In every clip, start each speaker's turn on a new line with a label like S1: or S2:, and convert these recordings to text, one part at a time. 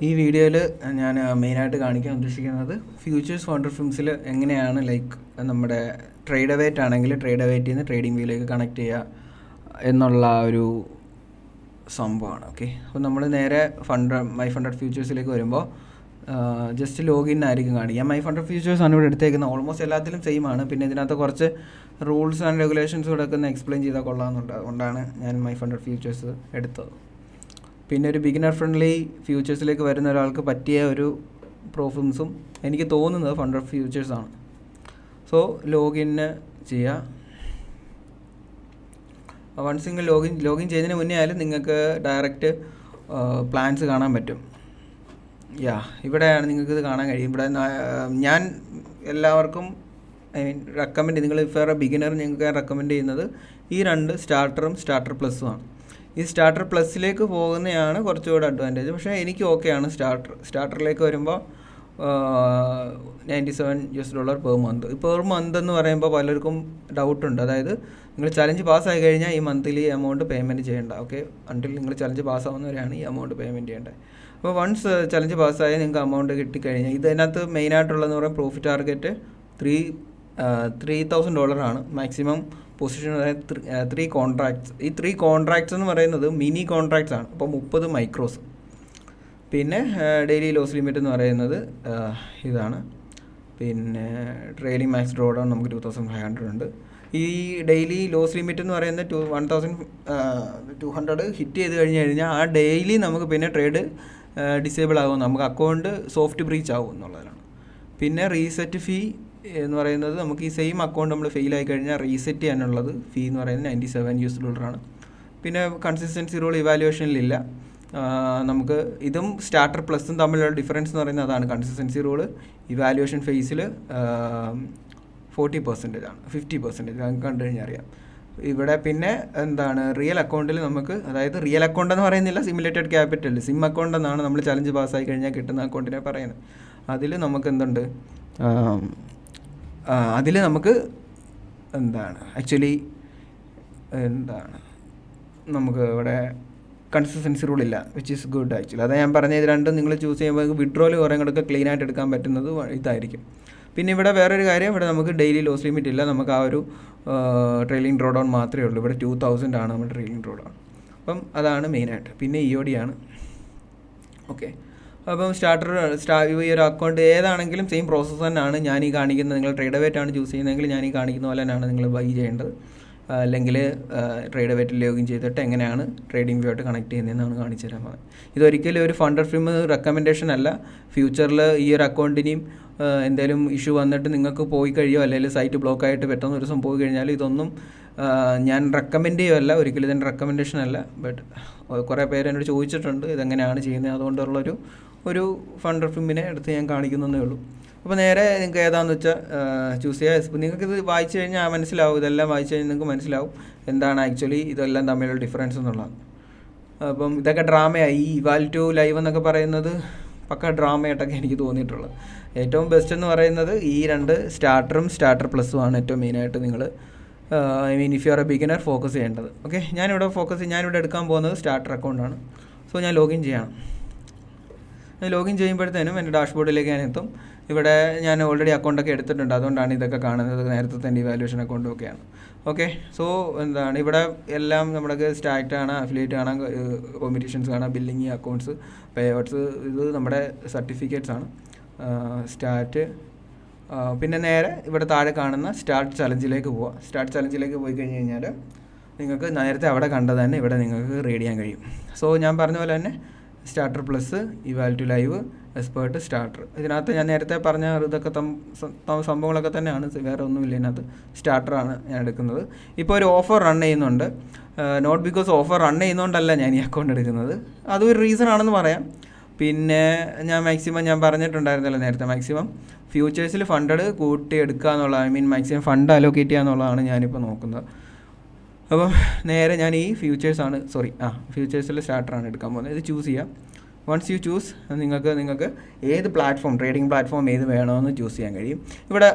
S1: ഈ വീഡിയോയിൽ ഞാൻ മെയിനായിട്ട് കാണിക്കാൻ ഉദ്ദേശിക്കുന്നത് ഫ്യൂച്ചേഴ്സ് വണ്ടർ ഫിലിംസിൽ എങ്ങനെയാണ് നമ്മുടെ ട്രേഡ് അവേറ്റ് ആണെങ്കിൽ ട്രേഡ് അവേറ്റിൽ നിന്ന് ട്രേഡിംഗ് വ്യൂയിലേക്ക് കണക്ട് ചെയ്യുക എന്നുള്ള ഒരു സംഭവമാണ്. ഓക്കെ, അപ്പോൾ നമ്മൾ നേരെ മൈ ഫണ്ടഡ് ഫ്യൂച്ചേഴ്സിലേക്ക് വരുമ്പോൾ ജസ്റ്റ് ലോഗിൻ ആയിരിക്കും കാണിക്കുക. മൈ ഫണ്ടഡ് ഫ്യൂച്ചേഴ്സാണ് ഇവിടെ എടുത്തേക്കുന്നത്. ഓൾമോസ്റ്റ് എല്ലാത്തിലും സെയിം ആണ്. പിന്നെ ഇതിനകത്ത് കുറച്ച് റൂൾസ് ആൻഡ് റെഗുലേഷൻസ് കൂടെ ഒക്കെ ഒന്ന് എക്സ്പ്ലെയിൻ ചെയ്താൽ കൊള്ളാമെന്നുണ്ട്. അതുകൊണ്ടാണ് ഞാൻ മൈ ഫണ്ടഡ് ഫ്യൂച്ചേഴ്സ് എടുത്തത്. പിന്നെ ഒരു ബിഗിനർ ഫ്രണ്ട്ലി ഫ്യൂച്ചേഴ്സിലേക്ക് വരുന്ന ഒരാൾക്ക് പറ്റിയ ഒരു പ്രോഫിംസും എനിക്ക് തോന്നുന്നത് ഫണ്ടഡ് ഫ്യൂച്ചേഴ്സാണ്. സോ ലോഗിന് ചെയ്യുക. വൺസ് നിങ്ങൾ ലോഗിൻ ചെയ്തതിന് മുന്നേ ആയാലും നിങ്ങൾക്ക് ഡയറക്റ്റ് പ്ലാൻസ് കാണാൻ പറ്റും. ഇവിടെയാണ് നിങ്ങൾക്കിത് കാണാൻ കഴിയും. ഇവിടെ ഞാൻ എല്ലാവർക്കും റെക്കമെൻഡ് നിങ്ങൾ ഇഫ് ബിഗിനർ നിങ്ങൾക്ക് റെക്കമെൻഡ് ചെയ്യുന്നത് ഈ രണ്ട് സ്റ്റാർട്ടറും സ്റ്റാർട്ടർ പ്ലസ്സുമാണ്. ഈ സ്റ്റാർട്ടർ പ്ലസ്സിലേക്ക് പോകുന്നതാണ് കുറച്ചുകൂടെ അഡ്വാൻറ്റേജ്. പക്ഷേ എനിക്ക് ഓക്കെയാണ് സ്റ്റാർട്ടറിലേക്ക് വരുമ്പോൾ $97 പെർ മന്ത്. പെർ മന്ത് എന്ന് പറയുമ്പോൾ പലർക്കും ഡൗട്ടുണ്ട്. അതായത് നിങ്ങൾ ചലഞ്ച് പാസ്സായി കഴിഞ്ഞാൽ ഈ മന്ത്ലി എമൗണ്ട് പേയ്മെൻറ്റ് ചെയ്യേണ്ട. ഓക്കെ, അണ്ടിൽ നിങ്ങൾ ചലഞ്ച് പാസ്സാവുന്നവരെയാണ് ഈ എമൗണ്ട് പേയ്മെൻറ്റ് ചെയ്യേണ്ടത്. അപ്പോൾ വൺസ് ചലഞ്ച് പാസ്സായി നിങ്ങൾക്ക് എമൗണ്ട് കിട്ടിക്കഴിഞ്ഞാൽ ഇതിനകത്ത് മെയിനായിട്ടുള്ളതെന്ന് പറയുമ്പോൾ പ്രോഫിറ്റ് ടാർഗറ്റ് $3,000 ആണ്. Maximum position 3 contracts. ഈ 3 കോൺട്രാക്ട്സ് എന്ന് പറയുന്നത് മിനി കോൺട്രാക്ട്സ് ആണ്. അപ്പോൾ 30 മൈക്രോസ്. പിന്നെ ഡെയിലി ലോസ് ലിമിറ്റ് എന്ന് പറയുന്നത് ഇതാണ്. പിന്നെ ട്രെയിലിംഗ് മാക്സ് ഡ്രോ ഡൗൺ നമുക്ക് 2500 ഉണ്ട്. ഈ ഡെയിലി ലോസ് ലിമിറ്റ് എന്ന് പറയുന്നത് 1200 ഹിറ്റ് ചെയ്ത് കഴിഞ്ഞാൽ ആ ഡെയിലി നമുക്ക് പിന്നെ ട്രേഡ് ഡിസേബിൾ ആകും, നമുക്ക് അക്കൗണ്ട് സോഫ്റ്റ് ബ്രീച്ച് ആകും എന്നുള്ളതാണ്. പിന്നെ റീസെറ്റ് ഫീ എന്ന് പറയുന്നത് നമുക്ക് ഈ സെയിം അക്കൗണ്ട് നമ്മൾ ഫെയിൽ ആയി കഴിഞ്ഞാൽ റീസെറ്റ് ചെയ്യാനുള്ളത് ഫീ എന്ന് പറയുന്നത് $97 ആണ്. പിന്നെ കൺസിസ്റ്റൻസി റൂൾ ഇവാലുവേഷനിലില്ല. നമുക്ക് ഇതും സ്റ്റാർട്ടർ പ്ലസും തമ്മിലുള്ള ഡിഫറൻസ് എന്ന് പറയുന്നത് അതാണ്. കൺസിസ്റ്റൻസി റൂള് ഇവാലുവേഷൻ ഫേസിൽ 40% ആണ്, 50% നമുക്ക് കണ്ടു കഴിഞ്ഞാൽ അറിയാം. ഇവിടെ പിന്നെ റിയൽ അക്കൗണ്ടിൽ നമുക്ക്, അതായത് റിയൽ അക്കൗണ്ട് എന്ന് പറയുന്നില്ല, സിമുലേറ്റഡ് ക്യാപിറ്റൽ സിം അക്കൗണ്ട് എന്നാണ് നമ്മൾ ചലഞ്ച് പാസ്സായി കഴിഞ്ഞാൽ കിട്ടുന്ന അക്കൗണ്ടിനെ പറയുന്നത്. അതിൽ നമുക്ക് അതിൽ നമുക്ക് ആക്ച്വലി നമുക്ക് ഇവിടെ കൺസിസ്റ്റൻസി റൂൾ ഇല്ല, വിച്ച് ഈസ് ഗുഡ് ആക്ച്വലി. അതാ ഞാൻ പറഞ്ഞ ഇത് രണ്ടും നിങ്ങൾ ചൂസ് ചെയ്യുമ്പോൾ വിഡ്രോയിൽ കുറേ കൂടെ ക്ലീൻ ആയിട്ട് എടുക്കാൻ പറ്റുന്നത് ഇതായിരിക്കും. പിന്നെ ഇവിടെ വേറൊരു കാര്യം, ഇവിടെ നമുക്ക് ഡെയിലി ലോസ് ലിമിറ്റ് ഇല്ല. നമുക്ക് ആ ഒരു ട്രെയിലിംഗ് ഡ്രോ ഡൗൺ മാത്രമേ ഉള്ളൂ. ഇവിടെ 2000 ആണ് നമ്മുടെ ട്രെയിലിംഗ് ഡ്രോ ഡൗൺ. അപ്പം അതാണ് മെയിനായിട്ട്. പിന്നെ EOD ആണ്. ഓക്കെ, അപ്പം ഈ ഒരു അക്കൗണ്ട് ഏതാണെങ്കിലും സെയിം പ്രോസസ്സ് തന്നെയാണ് ഞാൻ ഈ കാണിക്കുന്നത്. നിങ്ങൾ ട്രേഡ് അവേറ്റ് ആണ് ചൂസ് ചെയ്യുന്നതെങ്കിൽ ഞാൻ ഈ കാണിക്കുന്ന പോലെ തന്നെയാണ് നിങ്ങൾ ബൈ ചെയ്യേണ്ടത്. അല്ലെങ്കിൽ ട്രേഡ് അവേറ്റിൽ ലോഗിൻ ചെയ്തിട്ട് എങ്ങനെയാണ് ട്രേഡിംഗ് വ്യൂ ആയിട്ട് കണക്ട് ചെയ്യുന്നതെന്നാണ് കാണിച്ചു തരാൻ പോകുന്നത്. ഇതൊരിക്കലും ഒരു ഫണ്ടഡ് ഫിലിം റെക്കമെൻഡേഷൻ അല്ല. ഫ്യൂച്ചറിൽ ഈ ഒരു അക്കൗണ്ടിനെയും എന്തെങ്കിലും ഇഷ്യൂ വന്നിട്ട് നിങ്ങൾക്ക് പോയി കഴിയോ, അല്ലെങ്കിൽ സൈറ്റ് ബ്ലോക്ക് ആയിട്ട് പെട്ടെന്ന് ഒരു ദിവസം പോയി കഴിഞ്ഞാൽ ഇതൊന്നും ഞാൻ റെക്കമെൻഡ് ചെയ്യുമല്ല, ഒരിക്കലും ഇതിൻ്റെ റെക്കമെൻഡേഷൻ അല്ല. ബട്ട് കുറേ പേര് എന്നോട് ചോദിച്ചിട്ടുണ്ട് ഇതെങ്ങനെയാണ് ചെയ്യുന്നത്. അതുകൊണ്ടുള്ളൊരു ഫണ്ടഡ് ഫിലിമിനെ എടുത്ത് ഞാൻ കാണിക്കുന്നതേ ഉള്ളൂ. അപ്പോൾ നേരെ നിങ്ങൾക്ക് ഏതാണെന്ന് വെച്ചാൽ ചൂസ് ചെയ്യുക. നിങ്ങൾക്കിത് വായിച്ചു കഴിഞ്ഞാൽ മനസ്സിലാവും, ഇതെല്ലാം വായിച്ചു കഴിഞ്ഞാൽ നിങ്ങൾക്ക് മനസ്സിലാവും എന്താണ് ആക്ച്വലി ഇതെല്ലാം തമ്മിലുള്ള ഡിഫറൻസ് എന്നുള്ളതാണ്. അപ്പം ഇതൊക്കെ ഡ്രാമയായി. ഈ ഇവാൽ ടു ലൈവ് എന്നൊക്കെ പറയുന്നത് പക്ക ഡ്രാമയായിട്ടൊക്കെ എനിക്ക് തോന്നിയിട്ടുള്ളത്. ഏറ്റവും ബെസ്റ്റ് എന്ന് പറയുന്നത് ഈ രണ്ട് സ്റ്റാർട്ടറും സ്റ്റാർട്ടർ പ്ലസ്സുമാണ് ഏറ്റവും മെയിനായിട്ട് നിങ്ങൾ if you are A beginner focus ചെയ്യേണ്ടത്. ഓക്കെ, ഞാനിവിടെ എടുക്കാൻ പോകുന്നത് സ്റ്റാർട്ടർ അക്കൗണ്ടാണ്. സോ ഞാൻ ലോഗിൻ ചെയ്യണം. ലോഗിൻ ചെയ്യുമ്പോഴത്തേനും എൻ്റെ ഡാഷ്ബോർഡിലേക്ക് ഞാൻ എത്തും. ഇവിടെ ഞാൻ ഓൾറെഡി അക്കൗണ്ടൊക്കെ എടുത്തിട്ടുണ്ട്, അതുകൊണ്ടാണ് ഇതൊക്കെ കാണുന്നത്. നേരത്തെ തന്നെ ഇവാലുവേഷൻ അക്കൗണ്ടും ഒക്കെയാണ്. ഓക്കെ, സോ ഇവിടെ എല്ലാം നമ്മുടെ സ്റ്റാറ്റ് കാണാം, അഫിലിയേറ്റ് കാണാം, കോമ്പറ്റീഷൻസ് കാണാം, ബില്ലിങ്, അക്കൗണ്ട്സ്, പേ ഔട്ട്സ്. ഇത് നമ്മുടെ സർട്ടിഫിക്കറ്റ്സ് ആണ്. സ്റ്റാറ്റ്. പിന്നെ നേരെ ഇവിടെ താഴെ കാണുന്ന സ്റ്റാർട്ട് ചലഞ്ചിലേക്ക് പോവുക. സ്റ്റാർട്ട് ചലഞ്ചിലേക്ക് പോയി കഴിഞ്ഞ് കഴിഞ്ഞാൽ നിങ്ങൾക്ക് നേരത്തെ അവിടെ കണ്ടത് തന്നെ ഇവിടെ നിങ്ങൾക്ക് റീഡ് ചെയ്യാൻ കഴിയും. സോ ഞാൻ പറഞ്ഞ പോലെ തന്നെ starter plus, eval to live, expert, starter. ഇതിനകത്ത് ഞാൻ നേരത്തെ പറഞ്ഞ ഇതൊക്കെ സംഭവങ്ങളൊക്കെ തന്നെയാണ്, വേറെ ഒന്നുമില്ല. ഇതിനകത്ത് സ്റ്റാർട്ടറാണ് ഞാൻ എടുക്കുന്നത്. ഇപ്പോൾ ഒരു ഓഫർ റൺ ചെയ്യുന്നുണ്ട്. നോട്ട് ബിക്കോസ് ഓഫർ റൺ ചെയ്യുന്നതുകൊണ്ടല്ല ഞാൻ ഈ അക്കൗണ്ട് എടുക്കുന്നത്, അതും ഒരു റീസൺ ആണെന്ന് പറയാം. പിന്നെ ഞാൻ പറഞ്ഞിട്ടുണ്ടായിരുന്നല്ലോ നേരത്തെ, മാക്സിമം ഫ്യൂച്ചേഴ്സിൽ ഫണ്ടഡ് കൂട്ടി എടുക്കുക എന്നുള്ള, മാക്സിമം ഫണ്ട് അലോക്കേറ്റ് ചെയ്യുക എന്നുള്ളതാണ് ഞാനിപ്പോൾ നോക്കുന്നത്. അപ്പം നേരെ ഞാൻ ഈ ഫ്യൂച്ചേഴ്സിൽ സ്റ്റാർട്ടറാണ് എടുക്കാൻ പോകുന്നത്. ഇത് ചൂസ് ചെയ്യാം. വൺസ് യു ചൂസ് നിങ്ങൾക്ക് ഏത് ട്രേഡിംഗ് പ്ലാറ്റ്ഫോം ഏത് വേണമെന്ന് ചൂസ് ചെയ്യാൻ കഴിയും. ഇവിടെ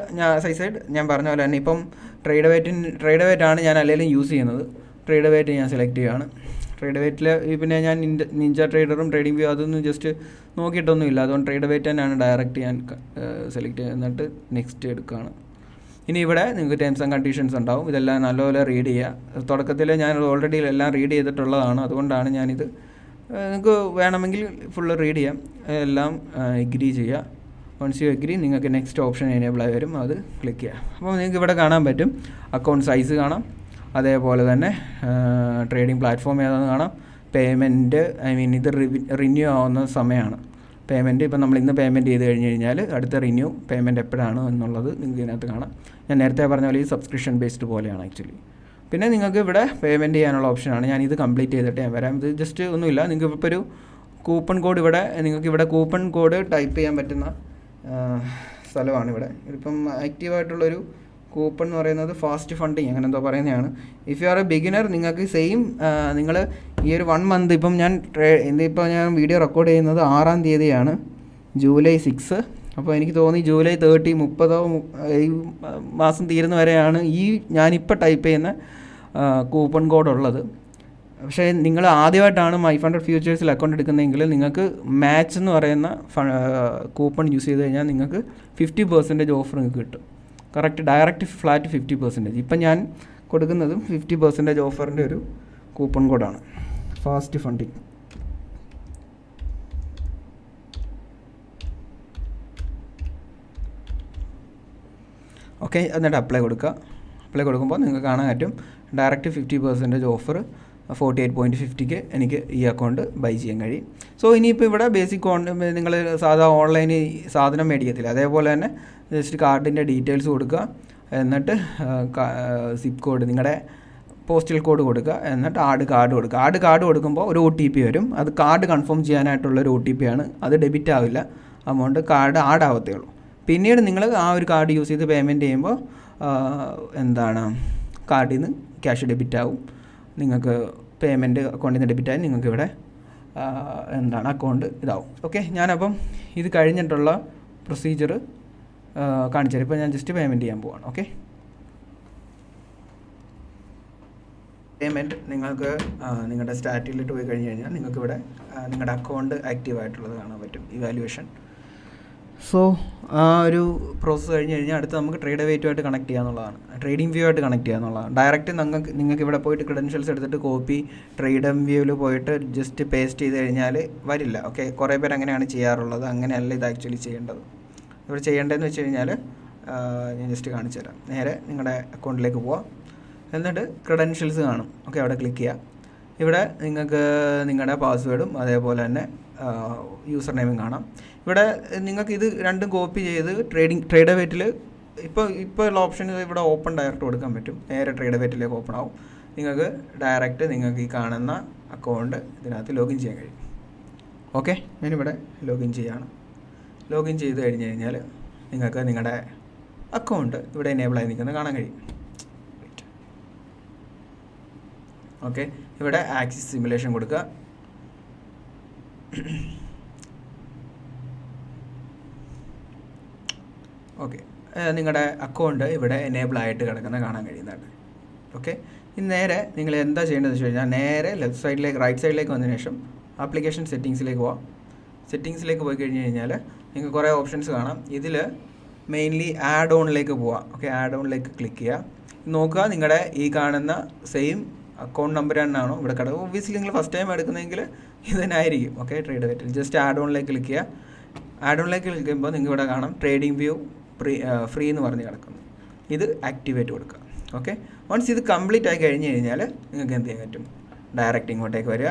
S1: ഞാൻ പറഞ്ഞ പോലെ തന്നെ ഇപ്പം ട്രേഡ് അവേറ്റാണ് ഞാൻ അല്ലെങ്കിലും യൂസ് ചെയ്യുന്നത്. ട്രേഡ് അവേറ്റ് ഞാൻ സെലക്ട് ചെയ്യുകയാണ്. ട്രേഡ് വെയ്റ്റിൽ പിന്നെ ഞാൻ നിഞ്ച ട്രേഡറും ട്രേഡിംഗ് വ്യൂ അതൊന്നും ജസ്റ്റ് നോക്കിയിട്ടൊന്നുമില്ല. അതുകൊണ്ട് ട്രേഡ് വെയ്റ്റ് തന്നെയാണ് ഡയറക്റ്റ് ഞാൻ സെലക്ട് ചെയ്യുക. എന്നിട്ട് നെക്സ്റ്റ് എടുക്കുകയാണ്. ഇനി ഇവിടെ നിങ്ങൾക്ക് ടേംസ് ആൻഡ് കണ്ടീഷൻസ് ഉണ്ടാവും. ഇതെല്ലാം നല്ലപോലെ റീഡ് ചെയ്യുക. തുടക്കത്തിൽ ഞാൻ ഓൾറെഡി എല്ലാം റീഡ് ചെയ്തിട്ടുള്ളതാണ്. അതുകൊണ്ടാണ് ഞാനിത് നിങ്ങൾക്ക് വേണമെങ്കിൽ ഫുള്ള് റീഡ് ചെയ്യാം. എല്ലാം എഗ്രി ചെയ്യുക. വൺസ് യു എഗ്രി നിങ്ങൾക്ക് നെക്സ്റ്റ് ഓപ്ഷൻ എനേബിൾ ആയി വരും, അത് ക്ലിക്ക് ചെയ്യുക. അപ്പോൾ നിങ്ങൾക്ക് ഇവിടെ കാണാൻ പറ്റും അക്കൗണ്ട് സൈസ് കാണാം, അതേപോലെ തന്നെ ട്രേഡിംഗ് പ്ലാറ്റ്ഫോം ഏതാണെന്ന് കാണാം, പേയ്മെൻറ്റ് ഇത് റിന്യൂ ആവുന്ന സമയമാണ്. പേയ്മെൻറ്റ് ഇപ്പോൾ നമ്മൾ ഇന്ന് പേയ്മെൻറ്റ് ചെയ്ത് കഴിഞ്ഞ് കഴിഞ്ഞാൽ അടുത്ത റിന്യൂ പേയ്മെൻറ്റ് എപ്പോഴാണ് എന്നുള്ളത് നിങ്ങൾക്ക് ഇതിനകത്ത് കാണാം. ഞാൻ നേരത്തെ പറഞ്ഞ പോലെ ഈ സബ്സ്ക്രിപ്ഷൻ ബേസ്ഡ് പോലെയാണ് ആക്ച്വലി. പിന്നെ നിങ്ങൾക്ക് ഇവിടെ പേയ്മെൻറ്റ് ചെയ്യാനുള്ള ഓപ്ഷനാണ്. ഞാനിത് കംപ്ലീറ്റ് ചെയ്തിട്ട് ഞാൻ വരാം. ഇത് ജസ്റ്റ് ഒന്നുമില്ല, നിങ്ങൾക്ക് ഇപ്പോൾ ഒരു കൂപ്പൺ കോഡ് ഇവിടെ നിങ്ങൾക്ക് ഇവിടെ കൂപ്പൺ കോഡ് ടൈപ്പ് ചെയ്യാൻ പറ്റുന്ന സ്ഥലമാണ് ഇവിടെ. ഇപ്പം ആക്റ്റീവായിട്ടുള്ളൊരു കൂപ്പൺ എന്ന് പറയുന്നത് ഫാസ്റ്റ് ഫണ്ടിങ് അങ്ങനെ എന്തോ പറയുന്നതാണ്. If you are A beginner നിങ്ങൾക്ക് സെയിം നിങ്ങൾ ഈ ഒരു 1 മന്ത് ഇപ്പം ഇതിപ്പോൾ ഞാൻ വീഡിയോ റെക്കോർഡ് ചെയ്യുന്നത് 6-ാം തീയതിയാണ്, ജൂലൈ 6. അപ്പോൾ എനിക്ക് തോന്നി ജൂലൈ 30, 30 ഈ മാസം തീരുന്ന വരെയാണ് ഈ ഞാനിപ്പോൾ ടൈപ്പ് ചെയ്യുന്ന കൂപ്പൺ കോഡ് ഉള്ളത്. പക്ഷേ നിങ്ങൾ ആദ്യമായിട്ടാണ് MyFunded ഫ്യൂച്ചേഴ്സിൽ അക്കൗണ്ട് എടുക്കുന്നതെങ്കിൽ നിങ്ങൾക്ക് മാച്ച് എന്ന് പറയുന്ന കൂപ്പൺ യൂസ് ചെയ്ത് കഴിഞ്ഞാൽ നിങ്ങൾക്ക് 50% ഓഫർ നിങ്ങൾക്ക് കിട്ടും. Correct direct flat 50%. ഇപ്പം ഞാൻ കൊടുക്കുന്നതും 50% ഓഫറിൻ്റെ ഒരു കൂപ്പൺ കോഡാണ്, ഫാസ്റ്റ് ഫണ്ടിങ്. ഓക്കെ, എന്നിട്ട് അപ്ലൈ കൊടുക്കുക. അപ്ലൈ കൊടുക്കുമ്പോൾ നിങ്ങൾക്ക് കാണാൻ പറ്റും ഡയറക്റ്റ് 50% ഓഫർ 48.50 എനിക്ക് ഈ അക്കൗണ്ട് ബൈ ചെയ്യാൻ കഴിയും. സോ ഇനിയിപ്പോൾ ഇവിടെ ബേസിക് നിങ്ങൾ സാധാ ഓൺലൈനിൽ സാധനം മേടിക്കത്തില്ല, അതേപോലെ തന്നെ ജസ്റ്റ് കാർഡിൻ്റെ ഡീറ്റെയിൽസ് കൊടുക്കുക, എന്നിട്ട് സിപ്പ് കോഡ് നിങ്ങളുടെ പോസ്റ്റൽ കോഡ് കൊടുക്കുക, എന്നിട്ട് കാർഡ് കൊടുക്കുക. കാർഡ് കൊടുക്കുമ്പോൾ ഒരു OTP വരും. അത് കാർഡ് കൺഫേം ചെയ്യാനായിട്ടുള്ളൊരു OTP ആണ്. അത് ഡെബിറ്റ് ആവില്ല, അമൗണ്ട് കാർഡ് ആവത്തേ ഉള്ളൂ. പിന്നീട് നിങ്ങൾ ആ ഒരു കാർഡ് യൂസ് ചെയ്ത് പേയ്മെൻറ്റ് ചെയ്യുമ്പോൾ കാർഡിൽ നിന്ന് ക്യാഷ് ഡെബിറ്റ് ആവും. നിങ്ങൾക്ക് പേയ്മെൻറ്റ് അക്കൗണ്ടിൽ നിന്ന് ഡെബിറ്റായി നിങ്ങൾക്ക് ഇവിടെ അക്കൗണ്ട് ഇതാവും. ഓക്കെ, ഞാനപ്പം ഇത് കഴിഞ്ഞിട്ടുള്ള പ്രൊസീജിയർ കാണിച്ചു തരാം. ഇപ്പോൾ ഞാൻ ജസ്റ്റ് പേയ്മെൻറ്റ് ചെയ്യാൻ പോവാണ്. ഓക്കെ, പേയ്മെൻറ്റ് നിങ്ങൾക്ക് നിങ്ങളുടെ സ്റ്റാറ്റിലിട്ട് പോയി കഴിഞ്ഞ് കഴിഞ്ഞാൽ നിങ്ങൾക്ക് ഇവിടെ നിങ്ങളുടെ അക്കൗണ്ട് ആക്റ്റീവ് ആയിട്ടുള്ളത് കാണാൻ പറ്റും, ഇവാലുവേഷൻ. സോ ആ ഒരു പ്രോസസ്സ് കഴിഞ്ഞ് കഴിഞ്ഞാൽ അടുത്ത് നമുക്ക് ട്രേഡ് വെയ്റ്റുമായിട്ട് കണക്ട് ചെയ്യാന്നുള്ളതാണ്, ട്രേഡിംഗ് വ്യൂ ആയിട്ട് കണക്ട് ചെയ്യാന്നുള്ളതാണ്. ഡയറക്റ്റ് നിങ്ങൾക്ക് ഇവിടെ പോയിട്ട് ക്രെഡൻഷ്യൽസ് എടുത്തിട്ട് കോപ്പി ട്രേഡിംഗ് വ്യൂവിൽ പോയിട്ട് ജസ്റ്റ് പേസ്റ്റ് ചെയ്ത് കഴിഞ്ഞാൽ വരില്ല. ഓക്കെ, കുറേ പേര് അങ്ങനെയാണ് ചെയ്യാറുള്ളത്. അങ്ങനെയല്ല ഇത് ആക്ച്വലി ചെയ്യേണ്ടത്. ഇവിടെ ചെയ്യേണ്ടതെന്ന് വെച്ച് കഴിഞ്ഞാൽ ഞാൻ ജസ്റ്റ് കാണിച്ചു തരാം. നേരെ നിങ്ങളുടെ അക്കൗണ്ടിലേക്ക് പോവാം, എന്നിട്ട് ക്രെഡൻഷ്യൽസ് കാണും. ഓക്കെ, അവിടെ ക്ലിക്ക് ചെയ്യുക. ഇവിടെ നിങ്ങൾക്ക് നിങ്ങളുടെ പാസ്വേഡും അതേപോലെ തന്നെ യൂസർ നെയിമും കാണാം. ഇവിടെ നിങ്ങൾക്ക് ഇത് രണ്ടും കോപ്പി ചെയ്ത് ട്രേഡ് വെയ്റ്റിൽ ഇപ്പോൾ ഉള്ള ഓപ്ഷൻ ഇവിടെ ഓപ്പൺ ഡയറക്റ്റ് കൊടുക്കാൻ പറ്റും. നേരെ ട്രേഡ് വെയ്റ്റിലേക്ക് ഓപ്പൺ ആവും. നിങ്ങൾക്ക് ഡയറക്റ്റ് നിങ്ങൾക്ക് ഈ കാണുന്ന അക്കൗണ്ട് ഇതിനകത്ത് ലോഗിൻ ചെയ്യാൻ കഴിയും. ഓക്കെ, ഞാനിവിടെ ലോഗിൻ ചെയ്യാണ്. ലോഗിൻ ചെയ്ത് കഴിഞ്ഞ് കഴിഞ്ഞാൽ നിങ്ങൾക്ക് നിങ്ങളുടെ അക്കൗണ്ട് ഇവിടെ എനേബിളായി നിൽക്കുന്നത് കാണാൻ കഴിയും. ഓക്കെ, ഇവിടെ ആക്സിസ് സിമുലേഷൻ കൊടുക്കുക. ഓക്കെ, നിങ്ങളുടെ അക്കൗണ്ട് ഇവിടെ എനേബിൾ ആയിട്ട് കിടക്കുന്ന കാണാൻ കഴിയുന്നുണ്ട്. ഓക്കെ, ഇനി നേരെ നിങ്ങൾ എന്താ ചെയ്യേണ്ടതെന്ന് വെച്ച് കഴിഞ്ഞാൽ നേരെ റൈറ്റ് സൈഡിലേക്ക് വന്നതിന് ശേഷം ആപ്ലിക്കേഷൻ സെറ്റിങ്സിലേക്ക് പോവാം. സെറ്റിങ്സിലേക്ക് പോയി കഴിഞ്ഞ് കഴിഞ്ഞാൽ നിങ്ങൾക്ക് കുറേ ഓപ്ഷൻസ് കാണാം. ഇതിൽ മെയിൻലി ആഡ് ഓണിലേക്ക് പോവാം. ഓക്കെ, ആഡ് ഓണിലേക്ക് ക്ലിക്ക് ചെയ്യുക. നോക്കുക നിങ്ങളുടെ ഈ കാണുന്ന സെയിം അക്കൗണ്ട് നമ്പർ തന്നെയാണോ ഇവിടെ കിടക്കും. ഒബ്വിയസ്ലി നിങ്ങൾ ഫസ്റ്റ് ടൈം എടുക്കുന്നെങ്കിൽ ഇത് തന്നെ ആയിരിക്കും. ഓക്കെ, ട്രേഡ് വെയ്റ്റിൽ ജസ്റ്റ് ആഡ് ഓണിലേക്ക് ക്ലിക്ക് ചെയ്യുക. ആഡ് ഓണിലേക്ക് ക്ലിക്ക് ചെയ്യുമ്പോൾ നിങ്ങൾക്ക് ഇവിടെ കാണാം ട്രേഡിംഗ് വ്യൂ ഫ്രീ എന്ന് പറഞ്ഞ് കിടക്കുന്നു. ഇത് ആക്ടിവേറ്റ് കൊടുക്കുക. ഓക്കെ, വൺസ് ഇത് കംപ്ലീറ്റ് ആയി കഴിഞ്ഞ് കഴിഞ്ഞാൽ നിങ്ങൾക്ക് എന്ത് ചെയ്യാൻ പറ്റും, ഡയറക്റ്റ് ഇങ്ങോട്ടേക്ക് വരിക,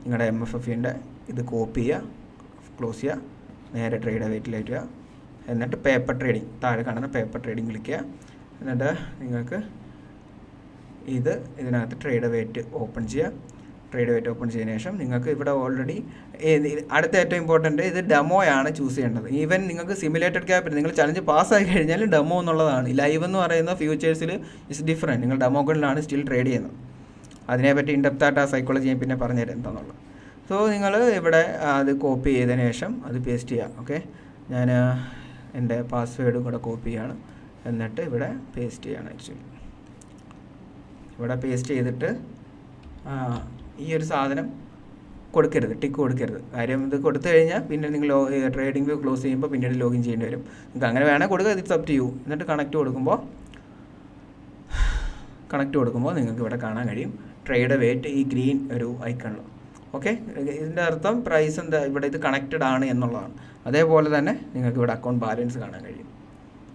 S1: നിങ്ങളുടെ MFFൻ്റെ ഇത് കോപ്പി ചെയ്യുക, ക്ലോസ് ചെയ്യുക, നേരെ ട്രേഡ് വെയ്റ്റിലേക്ക് വരിക, എന്നിട്ട് പേപ്പർ ട്രേഡിംഗ് താഴെ കാണുന്ന പേപ്പർ ട്രേഡിംഗ് ക്ലിക്ക് ചെയ്യുക. എന്നിട്ട് നിങ്ങൾക്ക് ഇതിനകത്ത് ട്രേഡ് വെയ്റ്റ് ഓപ്പൺ ചെയ്യുക. ട്രേഡ് വെയ്റ്റ് ഓപ്പൺ ചെയ്തതിന് ശേഷം നിങ്ങൾക്ക് ഇവിടെ ഓൾറെഡി അടുത്ത ഏറ്റവും ഇമ്പോർട്ടൻറ്റ് ഇത് ഡെമോയാണ് ചൂസ് ചെയ്യേണ്ടത്. ഈവൻ നിങ്ങൾക്ക് സിമുലേറ്റഡ് ക്യാപിറ്റൽ നിങ്ങൾ ചലഞ്ച് പാസ്സായി കഴിഞ്ഞാൽ ഡെമോ എന്നുള്ളതാണ്. ലൈവ് എന്ന് പറയുന്ന ഫ്യൂച്ചേഴ്സിൽ ഇസ് ഡിഫറെൻറ്റ്. നിങ്ങൾ ഡെമോകളിലാണ് സ്റ്റിൽ ട്രേഡ് ചെയ്യുന്നത്. അതിനെപ്പറ്റി ഇൻഡെപ്തായിട്ട് ആ സൈക്കോളജി ഞാൻ പിന്നെ പറഞ്ഞുതരാം എന്താണെന്നുള്ളത്. സോ നിങ്ങൾ ഇവിടെ അത് കോപ്പി ചെയ്തതിന് ശേഷം അത് പേസ്റ്റ് ചെയ്യുക. ഓക്കെ, ഞാൻ എൻ്റെ പാസ്വേഡും കൂടെ കോപ്പി ചെയ്യാണ്, എന്നിട്ട് ഇവിടെ പേസ്റ്റ് ചെയ്യാണ്. ആക്ച്വലി ഇവിടെ പേസ്റ്റ് ചെയ്തിട്ട് ഈ ഒരു സാധനം കൊടുക്കരുത്, ടിക്ക് കൊടുക്കരുത്. കാര്യം ഇത് കൊടുത്തു കഴിഞ്ഞാൽ പിന്നെ നിങ്ങൾ ട്രേഡിംഗ് വ്യൂ ക്ലോസ് ചെയ്യുമ്പോൾ പിന്നീട് ലോഗിൻ ചെയ്യേണ്ടി വരും. നിങ്ങൾക്ക് അങ്ങനെ വേണേൽ കൊടുക്കുക, ഇറ്റ്സ് അപ് ടു യു. എന്നിട്ട് കണക്റ്റ് കൊടുക്കുമ്പോൾ നിങ്ങൾക്ക് ഇവിടെ കാണാൻ കഴിയും ട്രേഡ് വെയിറ്റ്, ഈ ഗ്രീൻ ഒരു ഐക്കണിൽ. ഓക്കെ, ഇതിൻ്റെ അർത്ഥം പ്രൈസ് എന്താ, ഇവിടെ ഇത് കണക്റ്റഡ് ആണ് എന്നുള്ളതാണ്. അതേപോലെ തന്നെ നിങ്ങൾക്ക് ഇവിടെ അക്കൗണ്ട് ബാലൻസ് കാണാൻ കഴിയും.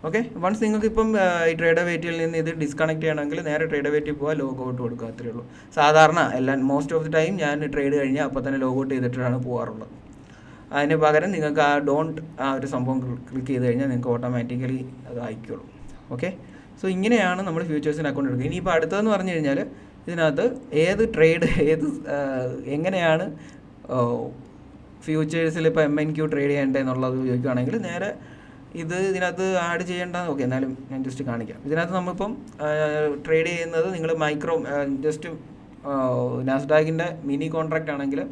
S1: ഓക്കെ, വൺസ് നിങ്ങൾക്ക് ഇപ്പം ഈ ട്രേഡ് വെയിറ്റിൽ നിന്ന് ഇത് ഡിസ്കണക്ട് ചെയ്യണമെങ്കിൽ നേരെ ട്രേഡ് വെയിറ്റിൽ പോവുക, ലോഗ് ഔട്ട് കൊടുക്കുക, അത്രയേ ഉള്ളൂ. സാധാരണ മോസ്റ്റ് ഓഫ് ദി ടൈം ഞാൻ ട്രേഡ് കഴിഞ്ഞാൽ അപ്പോൾ തന്നെ ലോഗ് ഔട്ട് ചെയ്തിട്ടാണ് പോകാറുള്ളത്. അതിന് പകരം നിങ്ങൾക്ക് ആ ഒരു സംഭവം ക്ലിക്ക് ചെയ്ത് കഴിഞ്ഞാൽ നിങ്ങൾക്ക് ഓട്ടോമാറ്റിക്കലി അത് അയക്കുള്ളൂ. ഓക്കെ, സോ ഇങ്ങനെയാണ് നമ്മൾ ഫ്യൂച്ചേഴ്സിന് അക്കൗണ്ട് എടുക്കുക. ഇനിയിപ്പോൾ അടുത്തതെന്ന് പറഞ്ഞു കഴിഞ്ഞാൽ ഇതിനകത്ത് എങ്ങനെയാണ് ഫ്യൂച്ചേഴ്സിൽ ഇപ്പോൾ MNQ ട്രേഡ് ചെയ്യേണ്ടതെന്നുള്ളത് ചോദിക്കുകയാണെങ്കിൽ നേരെ ഇതിനകത്ത് ആഡ് ചെയ്യേണ്ട. ഓക്കെ, എന്നാലും ഞാൻ ജസ്റ്റ് കാണിക്കാം. ഇതിനകത്ത് നമ്മളിപ്പം ട്രേഡ് ചെയ്യുന്നത് നിങ്ങൾ ജസ്റ്റ് നാസ്ഡാക്കിൻ്റെ മിനി കോൺട്രാക്റ്റ് ആണെങ്കിൽ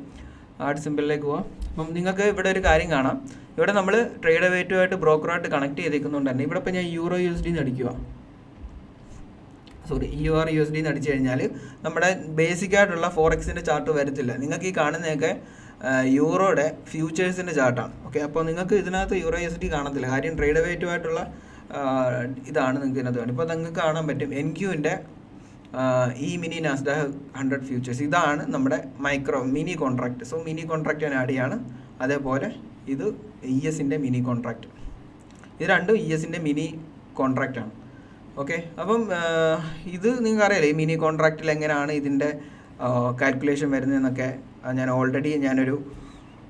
S1: ആഡ് സിമ്പിളിലേക്ക് പോവാം. അപ്പം നിങ്ങൾക്ക് ഇവിടെ ഒരു കാര്യം കാണാം. ഇവിടെ നമ്മൾ ട്രേഡ് വെയിറ്റുമായിട്ട് ബ്രോക്കറായിട്ട് കണക്ട് ചെയ്തേക്കുന്നതുകൊണ്ട് തന്നെ ഇവിടെ ഇപ്പം ഞാൻ EURUSD അടിക്കുക, EURUSD അടിച്ചു കഴിഞ്ഞാൽ നമ്മുടെ ബേസിക് ആയിട്ടുള്ള ഫോറക്സിൻ്റെ ചാർട്ട് വരത്തില്ല. നിങ്ങൾക്ക് ഈ കാണുന്നതൊക്കെ യൂറോയുടെ ഫ്യൂച്ചേഴ്സിൻ്റെ ചാർട്ടാണ്. ഓക്കെ, അപ്പോൾ നിങ്ങൾക്ക് ഇതിനകത്ത് EURUSD കാണത്തില്ല. കാര്യം ട്രേഡ് വെയിറ്റുമായിട്ടുള്ള ഇതാണ് നിങ്ങൾക്ക് ഇതിനകത്ത് കാണും. ഇപ്പോൾ നിങ്ങൾക്ക് കാണാൻ പറ്റും NQൻ്റെ ഈ മിനി നാസ്ഡാക്ക് 100 ഫ്യൂച്ചേഴ്സ്, ഇതാണ് നമ്മുടെ mini contract. So mini contract ഞാൻ ആഡ് ചെയ്യാണ്. അതേപോലെ ഇത് ESൻ്റെ മിനി കോൺട്രാക്റ്റ്, ഇത് രണ്ടും ESൻ്റെ മിനി കോൺട്രാക്റ്റാണ്. ഓക്കെ, അപ്പം ഇത് നിങ്ങൾക്ക് അറിയാലോ ഈ മിനി കോൺട്രാക്റ്റിൽ എങ്ങനെയാണ് ഇതിൻ്റെ കാൽക്കുലേഷൻ വരുന്നതെന്നൊക്കെ ഞാനൊരു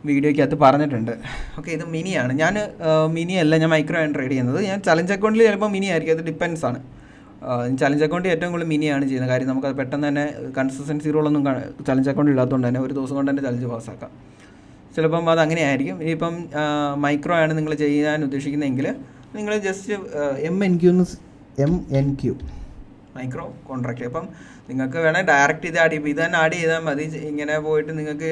S1: വീഡിയോയ്ക്കകത്ത് പറഞ്ഞിട്ടുണ്ട്. ഓക്കെ, ഇത് മിനിയാണ്. ഞാൻ മിനിയല്ല, ഞാൻ മൈക്രോ ആണ് ട്രേഡ് ചെയ്യുന്നത്. ഞാൻ ചലഞ്ച് അക്കൗണ്ടിൽ ചിലപ്പോൾ മിനി ആയിരിക്കും, അത് ഡിപ്പെൻസ് ആണ്. ചലഞ്ച് അക്കൗണ്ടിൽ ഏറ്റവും കൂടുതൽ മിനിയാണ് ചെയ്യുന്നത്. കാര്യം നമുക്കത് പെട്ടെന്ന് തന്നെ കൺസിസ്റ്റൻസി റൂളൊന്നും ചലഞ്ച് അക്കൗണ്ട് ഇല്ലാത്തതുകൊണ്ട് തന്നെ ഒരു ദിവസം കൊണ്ട് തന്നെ ചലഞ്ച് പാസ്സാക്കാം. ചിലപ്പം അത് അങ്ങനെ ആയിരിക്കും. ഇനിയിപ്പം മൈക്രോ ആണ് നിങ്ങൾ ചെയ്യാൻ ഉദ്ദേശിക്കുന്നതെങ്കിൽ നിങ്ങൾ ജസ്റ്റ് MNQ മൈക്രോ കോൺട്രാക്റ്റ്. അപ്പം നിങ്ങൾക്ക് വേണേൽ ഡയറക്റ്റ് ഇത് തന്നെ ആഡ് ചെയ്താൽ മതി. ഇങ്ങനെ പോയിട്ട് നിങ്ങൾക്ക്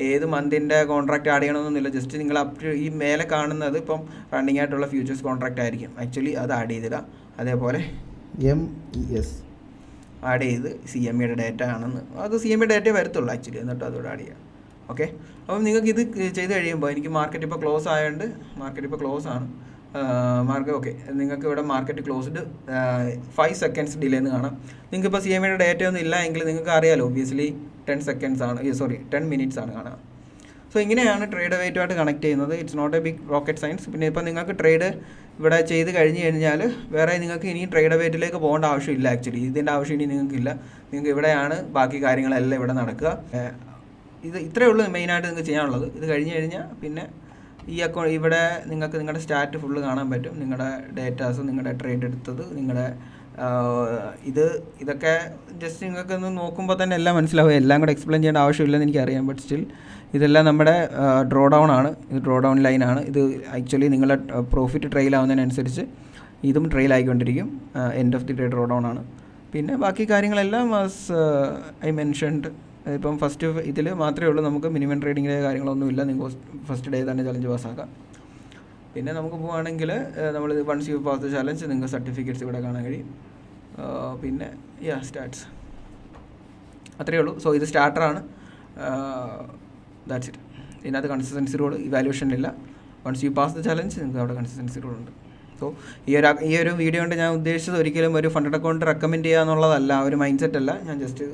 S1: ഏത് മന്തിൻ്റെ കോൺട്രാക്റ്റ് ആഡ് ചെയ്യണമെന്നൊന്നുമില്ല. ജസ്റ്റ് നിങ്ങൾ ഈ മേലെ കാണുന്നത് ഇപ്പം റണ്ണിങ് ആയിട്ടുള്ള ഫ്യൂച്ചേഴ്സ് കോൺട്രാക്റ്റ് ആയിരിക്കും. ആക്ച്വലി അത് ആഡ് ചെയ്തിടാം. അതേപോലെ MES ആഡ് ചെയ്ത് CME ഡേറ്റ ആണെന്ന്, അത് CME ഡേറ്റ വരത്തുള്ളൂ ആക്ച്വലി, എന്നിട്ട് അതോടെ ആഡ് ചെയ്യാം. ഓക്കെ, അപ്പം നിങ്ങൾക്ക് ഇത് ചെയ്ത് കഴിയുമ്പോൾ എനിക്ക് മാർക്കറ്റ് ഇപ്പോൾ ക്ലോസ് ആയതുകൊണ്ട് ക്ലോസ് ആണ് ഓക്കെ, നിങ്ങൾക്ക് ഇവിടെ മാർക്കറ്റ് ക്ലോസ്ഡ് 5 seconds ഡിലേ എന്ന് കാണാം. നിങ്ങൾക്ക് ഇപ്പോൾ CME ഡേറ്റ ഒന്നും ഇല്ല എങ്കിൽ നിങ്ങൾക്ക് അറിയാലോ ഒബ്വിയസ്ലി 10 minutes ആണ് കാണുക. സോ ഇങ്ങനെയാണ് ട്രേഡ് വെയിറ്റുമായിട്ട് കണക്ട് ചെയ്യുന്നത്. It's not a big rocket science. പിന്നെ ഇപ്പോൾ നിങ്ങൾക്ക് ട്രേഡ് ഇവിടെ ചെയ്ത് കഴിഞ്ഞ് കഴിഞ്ഞാൽ വേറെ നിങ്ങൾക്ക് ഇനി ട്രേഡ് വെയിറ്റിലേക്ക് പോകേണ്ട ആവശ്യമില്ല. ആക്ച്വലി ഇതിൻ്റെ ആവശ്യം ഇനി നിങ്ങൾക്കില്ല. നിങ്ങൾക്ക് ഇവിടെയാണ് ബാക്കി കാര്യങ്ങളെല്ലാം ഇവിടെ നടക്കുക. ഇത് ഇത്രയേ ഉള്ളൂ മെയിനായിട്ട് നിങ്ങൾക്ക് ചെയ്യാനുള്ളത്. ഇത് കഴിഞ്ഞ് കഴിഞ്ഞാൽ പിന്നെ ഈ അക്കൗണ്ട് ഇവിടെ നിങ്ങൾക്ക് നിങ്ങളുടെ സ്റ്റാറ്റ് ഫുള്ള് കാണാൻ പറ്റും. നിങ്ങളുടെ ഡേറ്റാസ്, നിങ്ങളുടെ ട്രേഡ് എടുത്തത്, നിങ്ങളുടെ ഇതൊക്കെ ജസ്റ്റ് നിങ്ങൾക്കൊന്ന് നോക്കുമ്പോൾ തന്നെ എല്ലാം മനസ്സിലാവും. എല്ലാം കൂടെ എക്സ്പ്ലെയിൻ ചെയ്യേണ്ട ആവശ്യമില്ലെന്ന് എനിക്കറിയാം. ബട്ട് സ്റ്റിൽ ഇതെല്ലാം നമ്മുടെ ഡ്രോ ഡൗൺ ആണ്. ഇത് ഡ്രോ ഡൗൺ ലൈനാണ്. ഇത് ആക്ച്വലി നിങ്ങളുടെ പ്രോഫിറ്റ് ട്രെയിൽ ആവുന്നതിനനുസരിച്ച് ഇതും ട്രെയിൽ ആയിക്കൊണ്ടിരിക്കും. End of the day draw down ആണ്. പിന്നെ ബാക്കി കാര്യങ്ങളെല്ലാം ഐ മെൻഷൻഡ്. ഇപ്പം ഫസ്റ്റ് ഇതിൽ മാത്രമേ ഉള്ളൂ നമുക്ക് മിനിമം ട്രേഡിങ്ങിലെ കാര്യങ്ങളൊന്നുമില്ല. നിങ്ങൾക്ക് ഫസ്റ്റ് ഡേ തന്നെ ചലഞ്ച് പാസ്സാക്കാം. പിന്നെ നമുക്ക് പോവുകയാണെങ്കിൽ നമ്മൾ once you pass the challenge നിങ്ങൾക്ക് സർട്ടിഫിക്കറ്റ്സ് ഇവിടെ കാണാൻ കഴിയും. പിന്നെ സ്റ്റാർട്ട്സ് അത്രയേ ഉള്ളൂ. സോ ഇത് സ്റ്റാർട്ടറാണ്. That's it. ഇതിനകത്ത് കൺസിസ്റ്റൻസി റൂൾ ഇവാലുവേഷനില്ല. Once you pass the challenge നിങ്ങൾക്ക് അവിടെ കൺസിസ്റ്റൻസി റൂൾ ഉണ്ട്. സോ ഈ ഒരു വീഡിയോ കൊണ്ട് ഞാൻ ഉദ്ദേശിച്ചത് ഒരിക്കലും ഒരു ഫണ്ടഡ് അക്കൗണ്ട് റെക്കമെൻഡ് ചെയ്യുക എന്നുള്ളതല്ല, ഒരു മൈൻഡ് സെറ്റ് അല്ല. ഞാൻ ജസ്റ്റ്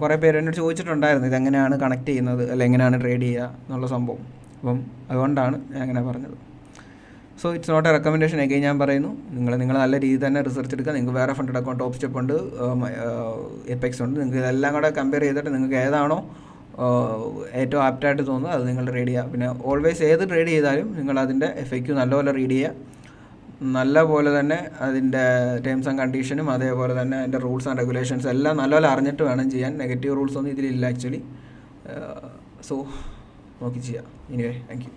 S1: കുറേ പേര് എന്നോട് ചോദിച്ചിട്ടുണ്ടായിരുന്നു ഇതെങ്ങനെയാണ് കണക്ട് ചെയ്യുന്നത്, അല്ലെങ്കിൽ എങ്ങനെയാണ് ട്രേഡ് ചെയ്യുക എന്നുള്ള സംഭവം. അപ്പം അതുകൊണ്ടാണ് ഞാൻ അങ്ങനെ പറഞ്ഞത്. So it's not a recommendation. Again ഞാൻ പറയുന്നു, നിങ്ങൾ നല്ല രീതിയിൽ തന്നെ റിസർച്ച് എടുക്കുക. നിങ്ങൾക്ക് വേറെ ഫണ്ടഡ് അക്കൗണ്ട് ടോപ്പ് സ്റ്റെപ്പ് ഉണ്ട്, എപെക്സ് ഉണ്ട്. നിങ്ങൾക്ക് ഇതെല്ലാം കൂടെ കമ്പയർ ചെയ്തിട്ട് നിങ്ങൾക്ക് ഏതാണോ ഏറ്റവും ആപ്റ്റായിട്ട് തോന്നുന്നത് അത് നിങ്ങൾ ട്രേഡ് ചെയ്യുക. പിന്നെ ഓൾവേസ് ഏത് ട്രേഡ് ചെയ്താലും നിങ്ങൾ അതിൻ്റെ FAQ നല്ലപോലെ റീഡ് ചെയ്യുക. നല്ലപോലെ തന്നെ അതിൻ്റെ ടേംസ് ആൻഡ് കണ്ടീഷനും അതേപോലെ തന്നെ അതിൻ്റെ റൂൾസ് ആൻഡ് റെഗുലേഷൻസ് എല്ലാം നല്ലപോലെ അറിഞ്ഞിട്ട് വേണം ചെയ്യാൻ. നെഗറ്റീവ് റൂൾസ് ഒന്നും ഇതിലില്ല ആക്ച്വലി. സോ നോക്കി ചെയ്യാം. Anyway thank you.